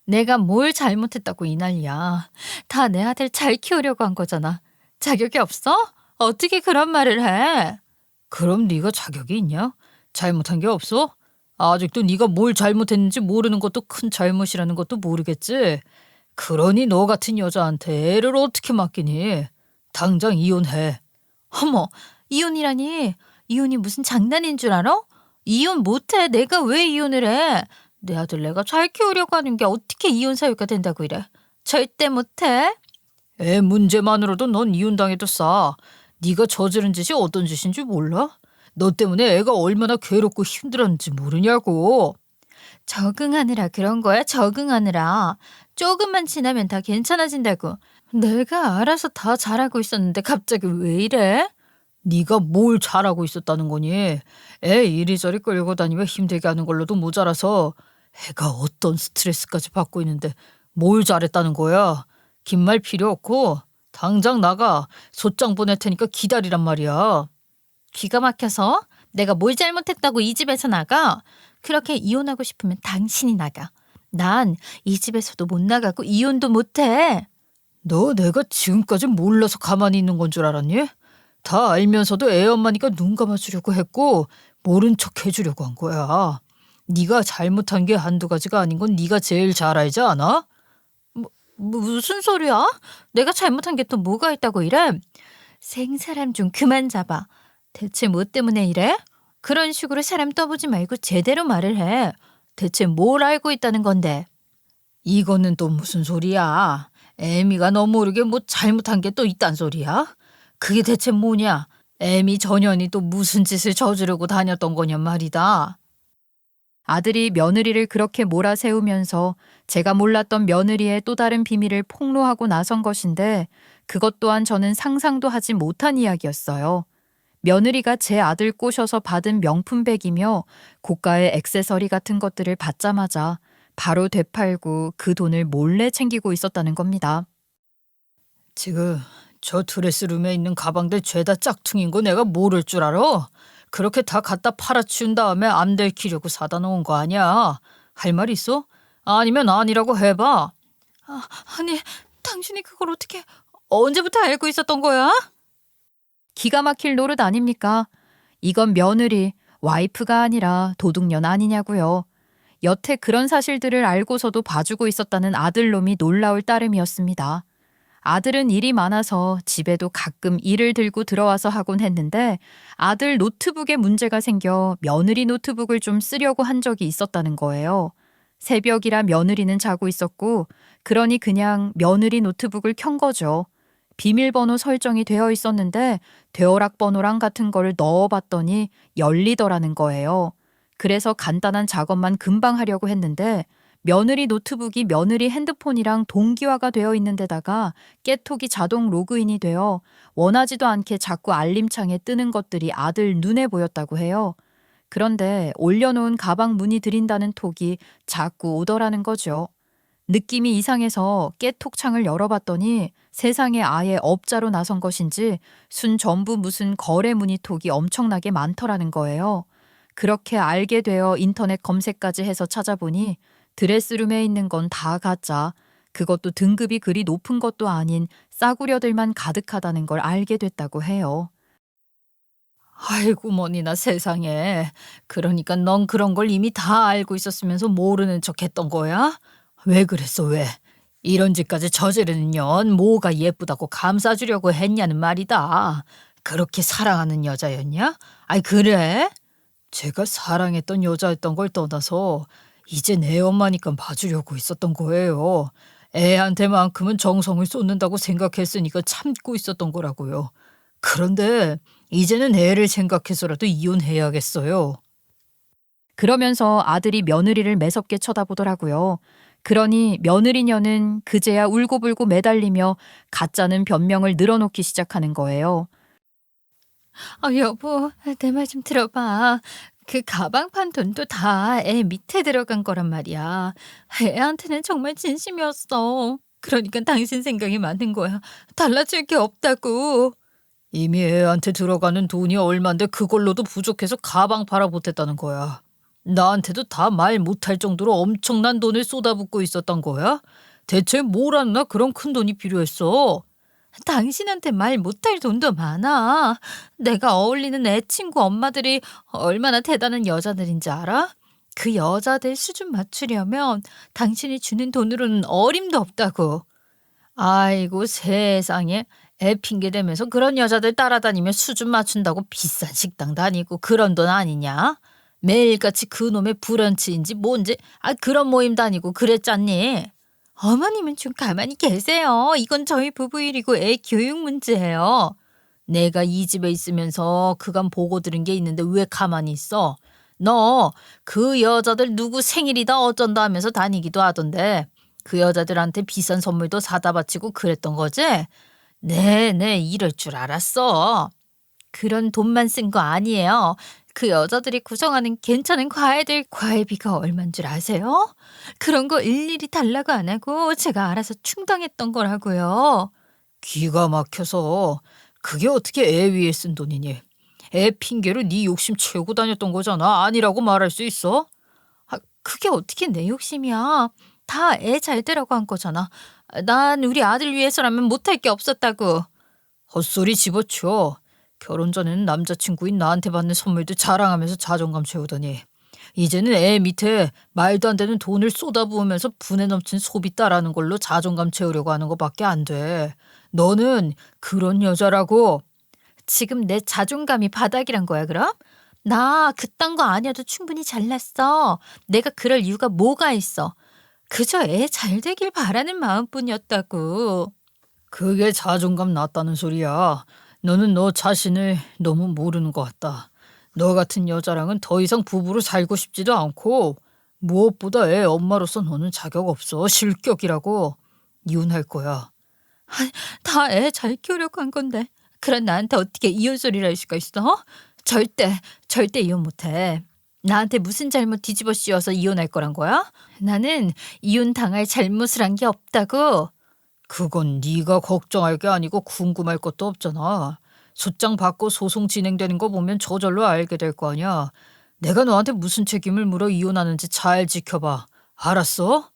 내가 뭘 잘못했다고 이 난리야. 다 내 아들 잘 키우려고 한 거잖아. 자격이 없어? 어떻게 그런 말을 해? 그럼 네가 자격이 있냐? 잘못한 게 없어? 아직도 네가 뭘 잘못했는지 모르는 것도 큰 잘못이라는 것도 모르겠지? 그러니 너 같은 여자한테 애를 어떻게 맡기니? 당장 이혼해. 어머, 이혼이라니? 이혼이 무슨 장난인 줄 알아? 이혼 못해. 내가 왜 이혼을 해? 내 아들 내가 잘 키우려고 하는 게 어떻게 이혼 사유가 된다고 이래? 절대 못해. 애 문제만으로도 넌 이혼당해도 싸. 네가 저지른 짓이 어떤 짓인지 몰라? 너 때문에 애가 얼마나 괴롭고 힘들었는지 모르냐고. 적응하느라 그런 거야, 적응하느라. 조금만 지나면 다 괜찮아진다고. 내가 알아서 다 잘하고 있었는데 갑자기 왜 이래? 네가 뭘 잘하고 있었다는 거니? 애 이리저리 끌고 다니며 힘들게 하는 걸로도 모자라서 애가 어떤 스트레스까지 받고 있는데 뭘 잘했다는 거야? 긴 말 필요 없고 당장 나가. 소장 보낼 테니까 기다리란 말이야. 기가 막혀서 내가 뭘 잘못했다고 이 집에서 나가? 그렇게 이혼하고 싶으면 당신이 나가. 난 이 집에서도 못 나가고 이혼도 못해. 너 내가 지금까지 몰라서 가만히 있는 건 줄 알았니? 다 알면서도 애 엄마니까 눈 감아주려고 했고 모른 척 해주려고 한 거야. 네가 잘못한 게 한두 가지가 아닌 건 네가 제일 잘 알지 않아? 무슨 소리야? 내가 잘못한 게 또 뭐가 있다고 이래? 생사람 좀 그만 잡아. 대체 뭐 때문에 이래? 그런 식으로 사람 떠보지 말고 제대로 말을 해. 대체 뭘 알고 있다는 건데? 이거는 또 무슨 소리야? 애미가 너 모르게 뭐 잘못한 게 또 있단 소리야? 그게 대체 뭐냐? 애미 전현이 또 무슨 짓을 저지르고 다녔던 거냔 말이다. 아들이 며느리를 그렇게 몰아세우면서 제가 몰랐던 며느리의 또 다른 비밀을 폭로하고 나선 것인데 그것 또한 저는 상상도 하지 못한 이야기였어요. 며느리가 제 아들 꼬셔서 받은 명품백이며 고가의 액세서리 같은 것들을 받자마자 바로 되팔고 그 돈을 몰래 챙기고 있었다는 겁니다. 지금 저 드레스룸에 있는 가방들 죄다 짝퉁인 거 내가 모를 줄 알아? 그렇게 다 갖다 팔아치운 다음에 안 들키려고 사다 놓은 거 아니야. 할 말 있어? 아니면 아니라고 해봐. 아니, 당신이 그걸 어떻게 언제부터 알고 있었던 거야? 기가 막힐 노릇 아닙니까? 이건 며느리, 와이프가 아니라 도둑년 아니냐고요. 여태 그런 사실들을 알고서도 봐주고 있었다는 아들놈이 놀라울 따름이었습니다. 아들은 일이 많아서 집에도 가끔 일을 들고 들어와서 하곤 했는데 아들 노트북에 문제가 생겨 며느리 노트북을 좀 쓰려고 한 적이 있었다는 거예요. 새벽이라 며느리는 자고 있었고 그러니 그냥 며느리 노트북을 켠 거죠. 비밀번호 설정이 되어 있었는데 되어락 번호랑 같은 거를 넣어봤더니 열리더라는 거예요. 그래서 간단한 작업만 금방 하려고 했는데 며느리 노트북이 며느리 핸드폰이랑 동기화가 되어 있는 데다가 깨톡이 자동 로그인이 되어 원하지도 않게 자꾸 알림창에 뜨는 것들이 아들 눈에 보였다고 해요. 그런데 올려놓은 가방 문의 드린다는 톡이 자꾸 오더라는 거죠. 느낌이 이상해서 깨톡창을 열어봤더니 세상에 아예 업자로 나선 것인지 순 전부 무슨 거래 문의톡이 엄청나게 많더라는 거예요. 그렇게 알게 되어 인터넷 검색까지 해서 찾아보니 드레스룸에 있는 건 다 가짜, 그것도 등급이 그리 높은 것도 아닌 싸구려들만 가득하다는 걸 알게 됐다고 해요. 아이고 머니나 세상에. 그러니까 넌 그런 걸 이미 다 알고 있었으면서 모르는 척 했던 거야? 왜 그랬어 왜? 이런 짓까지 저지르는 년 뭐가 예쁘다고 감싸주려고 했냐는 말이다. 그렇게 사랑하는 여자였냐? 아이 그래? 제가 사랑했던 여자였던 걸 떠나서 이제 내 엄마니까 봐주려고 있었던 거예요. 애한테만큼은 정성을 쏟는다고 생각했으니까 참고 있었던 거라고요. 그런데 이제는 애를 생각해서라도 이혼해야겠어요. 그러면서 아들이 며느리를 매섭게 쳐다보더라고요. 그러니 며느리녀는 그제야 울고불고 매달리며 가짜는 변명을 늘어놓기 시작하는 거예요. 여보, 내 말 좀 들어봐. 그 가방 판 돈도 다 애 밑에 들어간 거란 말이야. 애한테는 정말 진심이었어. 그러니까 당신 생각이 맞는 거야. 달라질 게 없다고. 이미 애한테 들어가는 돈이 얼만데 그걸로도 부족해서 가방 팔아 보탰다는 거야. 나한테도 다 말 못할 정도로 엄청난 돈을 쏟아붓고 있었던 거야? 대체 뭘 하나 그런 큰 돈이 필요했어? 당신한테 말 못할 돈도 많아. 내가 어울리는 애 친구 엄마들이 얼마나 대단한 여자들인지 알아? 그 여자들 수준 맞추려면 당신이 주는 돈으로는 어림도 없다고. 아이고 세상에. 애 핑계 대면서 그런 여자들 따라다니며 수준 맞춘다고 비싼 식당 다니고 그런 돈 아니냐? 매일같이 그놈의 브런치인지 뭔지 그런 모임 다니고 그랬잖니. 어머님은 좀 가만히 계세요. 이건 저희 부부 일이고 애 교육 문제예요. 내가 이 집에 있으면서 그간 보고 들은 게 있는데 왜 가만히 있어? 너 그 여자들 누구 생일이다 어쩐다 하면서 다니기도 하던데 그 여자들한테 비싼 선물도 사다 바치고 그랬던 거지? 네네 이럴 줄 알았어. 그런 돈만 쓴 거 아니에요. 그 여자들이 구성하는 괜찮은 과외들 과외비가 얼만 줄 아세요? 그런 거 일일이 달라고 안 하고 제가 알아서 충당했던 거라고요. 기가 막혀서. 그게 어떻게 애 위에 쓴 돈이니? 애 핑계로 네 욕심 채우고 다녔던 거잖아. 아니라고 말할 수 있어? 그게 어떻게 내 욕심이야. 다 애 잘 되라고 한 거잖아. 난 우리 아들 위해서라면 못할 게 없었다고. 헛소리 집어치워. 결혼 전에는 남자친구인 나한테 받는 선물도 자랑하면서 자존감 채우더니 이제는 애 밑에 말도 안 되는 돈을 쏟아부으면서 분에 넘친 소비 따라는 걸로 자존감 채우려고 하는 것밖에 안 돼. 너는 그런 여자라고. 지금 내 자존감이 바닥이란 거야 그럼? 나 그딴 거 아니어도 충분히 잘났어. 내가 그럴 이유가 뭐가 있어. 그저 애 잘 되길 바라는 마음뿐이었다고. 그게 자존감 낮다는 소리야. 너는 너 자신을 너무 모르는 것 같다. 너 같은 여자랑은 더 이상 부부로 살고 싶지도 않고 무엇보다 애 엄마로서 너는 자격 없어. 실격이라고. 이혼할 거야. 다 애 잘 키우려고 한 건데 그런 나한테 어떻게 이혼 소리를 할 수가 있어? 절대 이혼 못해. 나한테 무슨 잘못 뒤집어 씌워서 이혼할 거란 거야? 나는 이혼 당할 잘못을 한 게 없다고. 그건 네가 걱정할 게 아니고 궁금할 것도 없잖아. 소장 받고 소송 진행되는 거 보면 저절로 알게 될 거 아니야. 내가 너한테 무슨 책임을 물어 이혼하는지 잘 지켜봐. 알았어?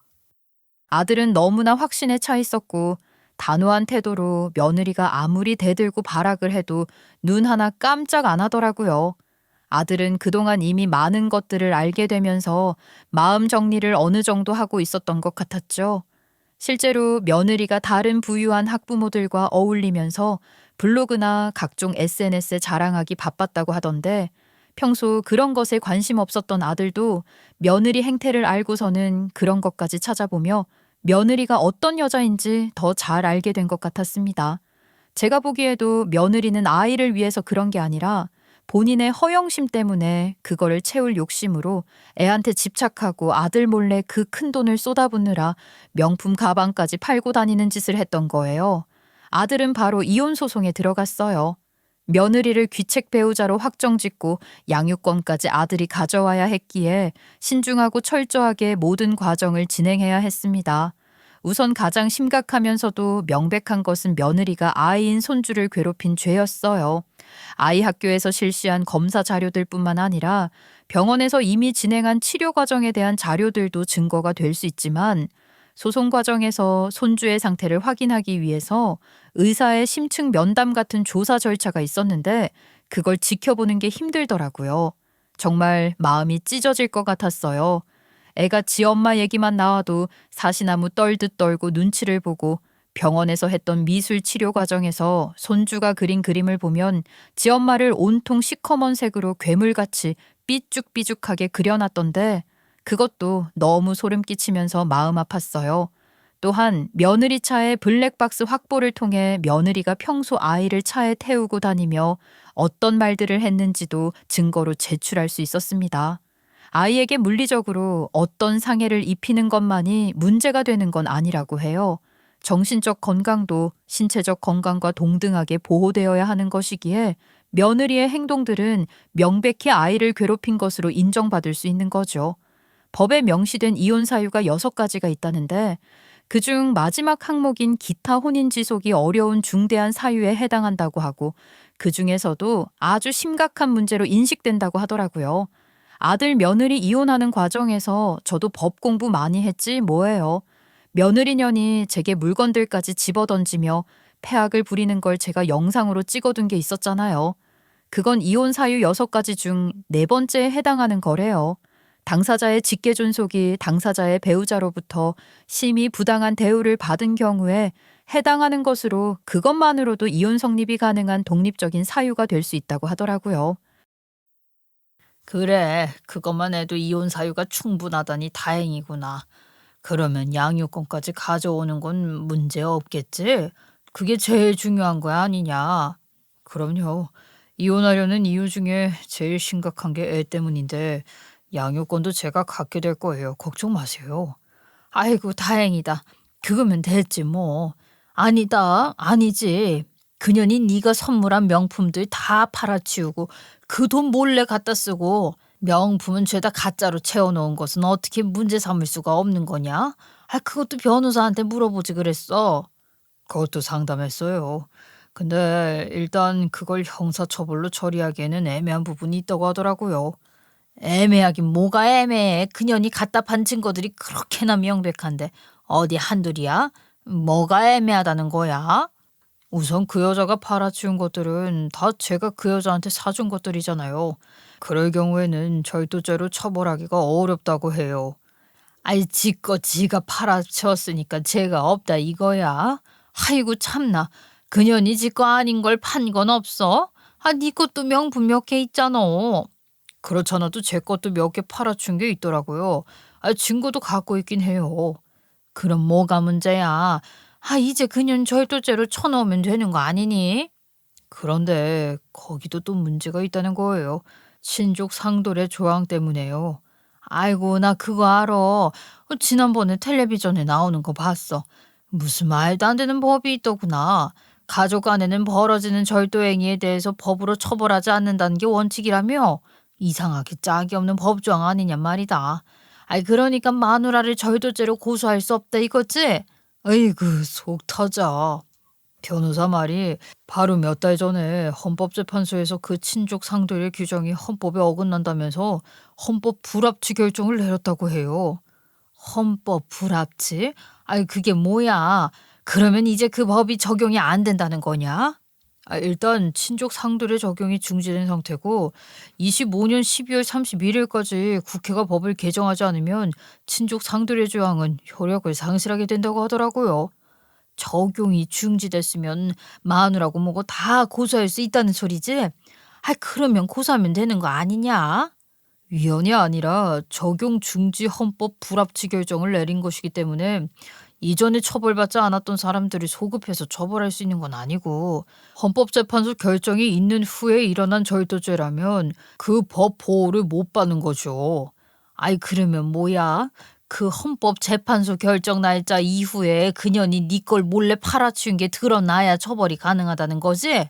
아들은 너무나 확신에 차 있었고 단호한 태도로 며느리가 아무리 대들고 발악을 해도 눈 하나 깜짝 안 하더라고요. 아들은 그동안 이미 많은 것들을 알게 되면서 마음 정리를 어느 정도 하고 있었던 것 같았죠. 실제로 며느리가 다른 부유한 학부모들과 어울리면서 블로그나 각종 SNS에 자랑하기 바빴다고 하던데 평소 그런 것에 관심 없었던 아들도 며느리 행태를 알고서는 그런 것까지 찾아보며 며느리가 어떤 여자인지 더 잘 알게 된 것 같았습니다. 제가 보기에도 며느리는 아이를 위해서 그런 게 아니라 본인의 허영심 때문에 그거를 채울 욕심으로 애한테 집착하고 아들 몰래 그 큰 돈을 쏟아붓느라 명품 가방까지 팔고 다니는 짓을 했던 거예요. 아들은 바로 이혼 소송에 들어갔어요. 며느리를 귀책 배우자로 확정짓고 양육권까지 아들이 가져와야 했기에 신중하고 철저하게 모든 과정을 진행해야 했습니다. 우선 가장 심각하면서도 명백한 것은 며느리가 아이인 손주를 괴롭힌 죄였어요. 아이 학교에서 실시한 검사 자료들뿐만 아니라 병원에서 이미 진행한 치료 과정에 대한 자료들도 증거가 될 수 있지만 소송 과정에서 손주의 상태를 확인하기 위해서 의사의 심층 면담 같은 조사 절차가 있었는데 그걸 지켜보는 게 힘들더라고요. 정말 마음이 찢어질 것 같았어요. 애가 지 엄마 얘기만 나와도 사시나무 떨듯 떨고 눈치를 보고 병원에서 했던 미술 치료 과정에서 손주가 그린 그림을 보면 지 엄마를 온통 시커먼색으로 괴물같이 삐죽삐죽하게 그려놨던데 그것도 너무 소름 끼치면서 마음 아팠어요. 또한 며느리 차의 블랙박스 확보를 통해 며느리가 평소 아이를 차에 태우고 다니며 어떤 말들을 했는지도 증거로 제출할 수 있었습니다. 아이에게 물리적으로 어떤 상해를 입히는 것만이 문제가 되는 건 아니라고 해요. 정신적 건강도 신체적 건강과 동등하게 보호되어야 하는 것이기에 며느리의 행동들은 명백히 아이를 괴롭힌 것으로 인정받을 수 있는 거죠. 법에 명시된 이혼 사유가 6가지가 있다는데 그중 마지막 항목인 기타 혼인 지속이 어려운 중대한 사유에 해당한다고 하고 그중에서도 아주 심각한 문제로 인식된다고 하더라고요. 아들 며느리 이혼하는 과정에서 저도 법 공부 많이 했지 뭐예요. 며느리년이 제게 물건들까지 집어던지며 패악을 부리는 걸 제가 영상으로 찍어둔 게 있었잖아요. 그건 이혼 사유 6가지 중 4번째에 해당하는 거래요. 당사자의 직계존속이 당사자의 배우자로부터 심히 부당한 대우를 받은 경우에 해당하는 것으로 그것만으로도 이혼 성립이 가능한 독립적인 사유가 될 수 있다고 하더라고요. 그래, 그것만 해도 이혼 사유가 충분하다니 다행이구나. 그러면 양육권까지 가져오는 건 문제 없겠지? 그게 제일 중요한 거 아니냐? 그럼요. 이혼하려는 이유 중에 제일 심각한 게 애 때문인데 양육권도 제가 갖게 될 거예요. 걱정 마세요. 아이고, 다행이다. 그거면 됐지 뭐. 아니다, 아니지. 그년이 네가 선물한 명품들 다 팔아치우고 그 돈 몰래 갖다 쓰고 명품은 죄다 가짜로 채워놓은 것은 어떻게 문제 삼을 수가 없는 거냐? 그것도 변호사한테 물어보지 그랬어. 그것도 상담했어요. 근데 일단 그걸 형사처벌로 처리하기에는 애매한 부분이 있다고 하더라고요. 애매하긴 뭐가 애매해. 그년이 갖다 판 증거들이 그렇게나 명백한데 어디 한둘이야? 뭐가 애매하다는 거야? 우선 그 여자가 팔아치운 것들은 다 제가 그 여자한테 사준 것들이잖아요. 그럴 경우에는 절도죄로 처벌하기가 어렵다고 해요. 아이, 지거 지가 팔아치웠으니까 죄가 없다 이거야? 아이고 참나. 그년이 지 거 아닌 걸 판 건 없어? 네 것도 명품 몇 개 있잖아. 그렇잖아도 제 것도 몇 개 팔아준 게 있더라고요. 증거도 갖고 있긴 해요. 그럼 뭐가 문제야? 이제 그년 절도죄로 쳐넣으면 되는 거 아니니? 그런데 거기도 또 문제가 있다는 거예요. 친족 상돌의 조항 때문에요. 아이고, 나 그거 알아. 지난번에 텔레비전에 나오는 거 봤어. 무슨 말도 안 되는 법이 있더구나. 가족 안에는 벌어지는 절도 행위에 대해서 법으로 처벌하지 않는다는 게 원칙이라며? 이상하게 짝이 없는 법조항 아니냔 말이다. 그러니까 마누라를 절도죄로 고소할 수 없다 이거지? 으이구, 속 터져. 변호사 말이 바로 몇 달 전에 헌법재판소에서 그 친족 상도의 규정이 헌법에 어긋난다면서 헌법 불합치 결정을 내렸다고 해요. 헌법 불합치? 그게 뭐야? 그러면 이제 그 법이 적용이 안 된다는 거냐? 일단 친족 상돌의 적용이 중지된 상태고 25년 12월 31일까지 국회가 법을 개정하지 않으면 친족 상돌의 조항은 효력을 상실하게 된다고 하더라고요. 적용이 중지됐으면 마누라고 뭐고 다 고소할 수 있다는 소리지? 그러면 고소하면 되는 거 아니냐? 위헌이 아니라 적용 중지 헌법 불합치 결정을 내린 것이기 때문에 이전에 처벌받지 않았던 사람들이 소급해서 처벌할 수 있는 건 아니고 헌법재판소 결정이 있는 후에 일어난 절도죄라면 그 법 보호를 못 받는 거죠. 그러면 뭐야? 그 헌법재판소 결정 날짜 이후에 그년이 네 걸 몰래 팔아치운 게 드러나야 처벌이 가능하다는 거지?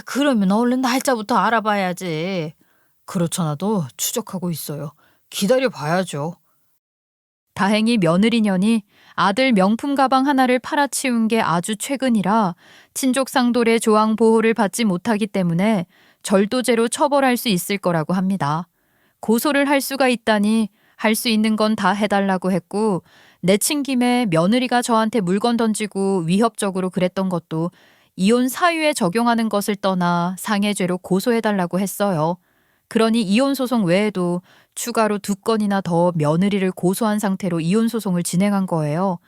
그러면 얼른 날짜부터 알아봐야지. 그렇잖아도 추적하고 있어요. 기다려봐야죠. 다행히 며느리년이 아들 명품 가방 하나를 팔아치운 게 아주 최근이라 친족 상돌의 조항 보호를 받지 못하기 때문에 절도죄로 처벌할 수 있을 거라고 합니다. 고소를 할 수가 있다니 할 수 있는 건 다 해달라고 했고 내친 김에 며느리가 저한테 물건 던지고 위협적으로 그랬던 것도 이혼 사유에 적용하는 것을 떠나 상해죄로 고소해달라고 했어요. 그러니 이혼 소송 외에도 추가로 2건이나 더 며느리를 고소한 상태로 이혼 소송을 진행한 거예요.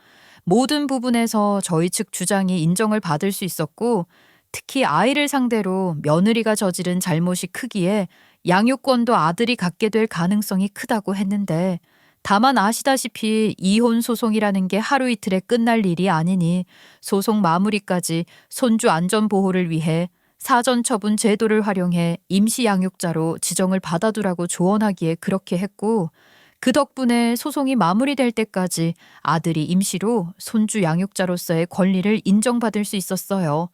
모든 부분에서 저희 측 주장이 인정을 받을 수 있었고 특히 아이를 상대로 며느리가 저지른 잘못이 크기에 양육권도 아들이 갖게 될 가능성이 크다고 했는데 다만 아시다시피 이혼 소송이라는 게 하루 이틀에 끝날 일이 아니니 소송 마무리까지 손주 안전 보호를 위해 사전처분 제도를 활용해 임시양육자로 지정을 받아두라고 조언하기에 그렇게 했고 그 덕분에 소송이 마무리될 때까지 아들이 임시로 손주 양육자로서의 권리를 인정받을 수 있었어요.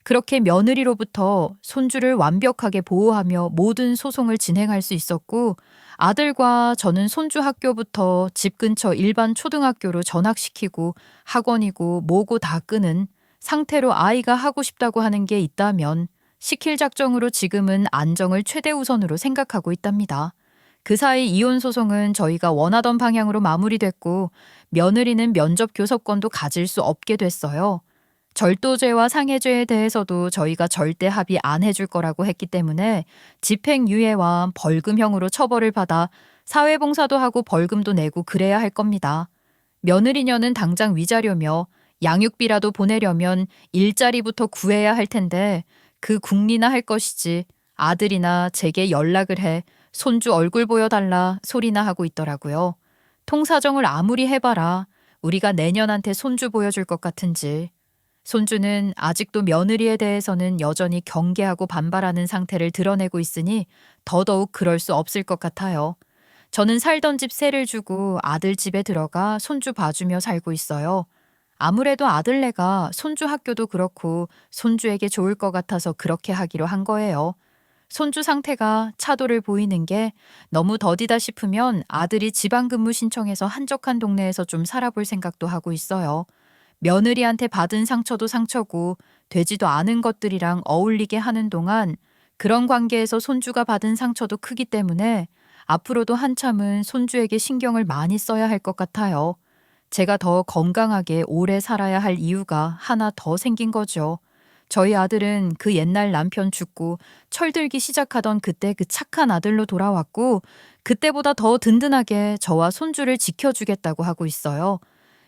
그렇게 며느리로부터 손주를 완벽하게 보호하며 모든 소송을 진행할 수 있었고 아들과 저는 손주 학교부터 집 근처 일반 초등학교로 전학시키고 학원이고 뭐고 다 끄는 상태로 아이가 하고 싶다고 하는 게 있다면 시킬 작정으로 지금은 안정을 최대 우선으로 생각하고 있답니다. 그 사이 이혼 소송은 저희가 원하던 방향으로 마무리됐고 며느리는 면접 교섭권도 가질 수 없게 됐어요. 절도죄와 상해죄에 대해서도 저희가 절대 합의 안 해줄 거라고 했기 때문에 집행유예와 벌금형으로 처벌을 받아 사회봉사도 하고 벌금도 내고 그래야 할 겁니다. 며느리녀는 당장 위자료며 양육비라도 보내려면 일자리부터 구해야 할 텐데 그 궁리나 할 것이지 아들이나 제게 연락을 해 손주 얼굴 보여달라 소리나 하고 있더라고요. 통사정을 아무리 해봐라 우리가 내년한테 손주 보여줄 것 같은지. 손주는 아직도 며느리에 대해서는 여전히 경계하고 반발하는 상태를 드러내고 있으니 더더욱 그럴 수 없을 것 같아요. 저는 살던 집 세를 주고 아들 집에 들어가 손주 봐주며 살고 있어요. 아무래도 아들네가 손주 학교도 그렇고 손주에게 좋을 것 같아서 그렇게 하기로 한 거예요. 손주 상태가 차도를 보이는 게 너무 더디다 싶으면 아들이 지방근무 신청해서 한적한 동네에서 좀 살아볼 생각도 하고 있어요. 며느리한테 받은 상처도 상처고 되지도 않은 것들이랑 어울리게 하는 동안 그런 관계에서 손주가 받은 상처도 크기 때문에 앞으로도 한참은 손주에게 신경을 많이 써야 할 것 같아요. 제가 더 건강하게 오래 살아야 할 이유가 하나 더 생긴 거죠. 저희 아들은 그 옛날 남편 죽고 철들기 시작하던 그때 그 착한 아들로 돌아왔고 그때보다 더 든든하게 저와 손주를 지켜주겠다고 하고 있어요.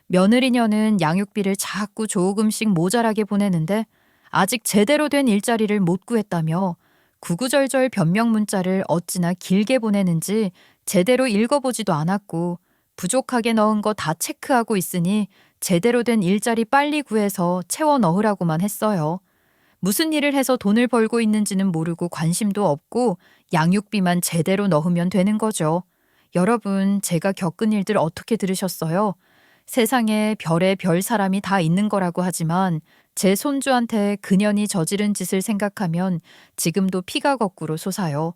며느리녀는 양육비를 자꾸 조금씩 모자라게 보내는데 아직 제대로 된 일자리를 못 구했다며 구구절절 변명 문자를 어찌나 길게 보내는지 제대로 읽어보지도 않았고 부족하게 넣은 거 다 체크하고 있으니 제대로 된 일자리 빨리 구해서 채워 넣으라고만 했어요. 무슨 일을 해서 돈을 벌고 있는지는 모르고 관심도 없고 양육비만 제대로 넣으면 되는 거죠. 여러분, 제가 겪은 일들 어떻게 들으셨어요? 세상에 별의 별 사람이 다 있는 거라고 하지만 제 손주한테 그년이 저지른 짓을 생각하면 지금도 피가 거꾸로 솟아요.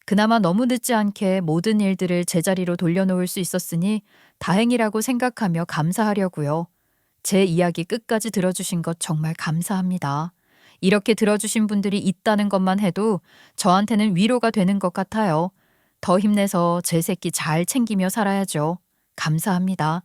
그나마 너무 늦지 않게 모든 일들을 제자리로 돌려놓을 수 있었으니 다행이라고 생각하며 감사하려고요. 제 이야기 끝까지 들어주신 것 정말 감사합니다. 이렇게 들어주신 분들이 있다는 것만 해도 저한테는 위로가 되는 것 같아요. 더 힘내서 제 새끼 잘 챙기며 살아야죠. 감사합니다.